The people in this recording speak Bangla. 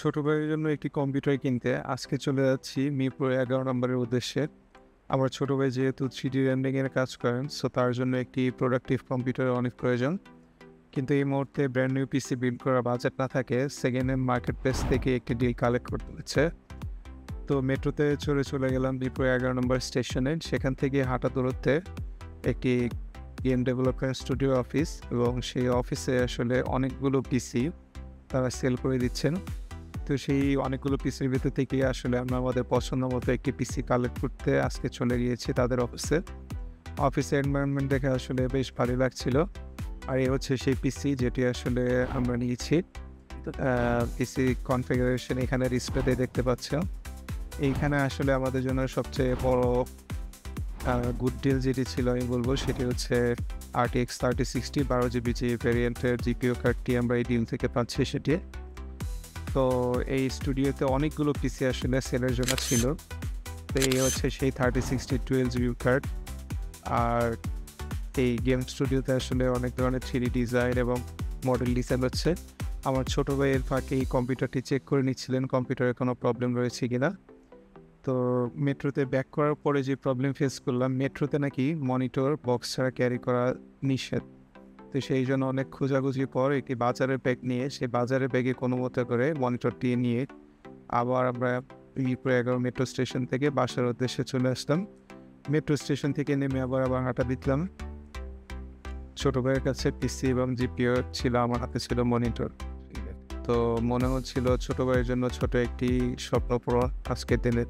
ছোট ভাইয়ের জন্য একটি কম্পিউটার কিনতে আজকে চলে যাচ্ছি মিরপুর ১১ নম্বরের উদ্দেশ্যে। আমার ছোট ভাই যেহেতু 3D রেন্ডারিং এর কাজ করেন, সো তার জন্য একটি প্রোডাক্টিভ কম্পিউটারের অনেক প্রয়োজন। কিন্তু এই মুহূর্তে ব্র্যান্ড নিউ পিসি বিল্ড করার বাজেট না থাকে সেকেন্ড হ্যান্ড মার্কেট প্লেস থেকে একটি ডিল কালেক্ট করতে হচ্ছে। তো মেট্রোতে চলে গেলাম মিরপুর ১১ নম্বর স্টেশনে। সেখান থেকে হাঁটা দূরত্বে একটি গেম ডেভেলপমেন্ট স্টুডিও অফিস, এবং সেই অফিসে আসলে অনেকগুলো পিসি তারা সেল করে দিচ্ছেন। তো সেই অনেকগুলো পিসির ভেতর থেকে আসলে আমরা আমাদের পছন্দ মতো একটি পিসি কালেক্ট করতে আজকে চলে গিয়েছি তাদের অফিসে। অফিসের এনভায়রনমেন্ট দেখে আসলে বেশ ভালোই লাগছিল। আর এই হচ্ছে সেই পিসি যেটি আসলে আমরা নিয়েছি। পিসি কনফিগারেশন এখানে ডিসপ্লেতে দেখতে পাচ্ছেন। এইখানে আসলে আমাদের জন্য সবচেয়ে বড় গুড ডিল যেটি ছিল আমি বলব সেটি হচ্ছে RTX 3060 12GB যে ভ্যারিয়েন্টের জিপিইউ কার্ডটি আমরা এই ডিল থেকে পাচ্ছি সেটি। তো এই স্টুডিওতে অনেকগুলো পিসি আসলে সেলের জন্য ছিল। তো এই হচ্ছে সেই 3060 12GB কার্ড। আর এই গেম স্টুডিওতে আসলে অনেক ধরনের 3D ডিজাইন এবং মডেল ডিজাইন হচ্ছে। আমার ছোট ভাই এর ফাঁকে এই কম্পিউটারটি চেক করে নিচ্ছিলেন কম্পিউটারে কোনো প্রবলেম রয়েছে কিনা। তো মেট্রোতে ব্যাক করার পরে যে প্রবলেম ফেস করলাম, মেট্রোতে নাকি মনিটর বক্স ছাড়া ক্যারি করা নিষেধ। তো সেই জন্য অনেক খোঁজাখুঁজির পর একটি বাজারের ব্যাগ নিয়ে সেই বাজারের ব্যাগে কোনো মতো করে মনিটরটি নিয়ে আবার আমরা মিরপুর ১১ মেট্রো স্টেশন থেকে বাসার উদ্দেশ্যে চলে আসলাম। মেট্রো স্টেশন থেকে নেমে আবার হাঁটা দিতাম। ছোটো ভাইয়ের কাছে পিসি এবং জিপিইউ ছিল, আমার হাতে ছিল মনিটর। তো মনে হচ্ছিল ছোটো ভাইয়ের জন্য ছোট একটি স্বপ্ন পূরণ আজকের দিনে।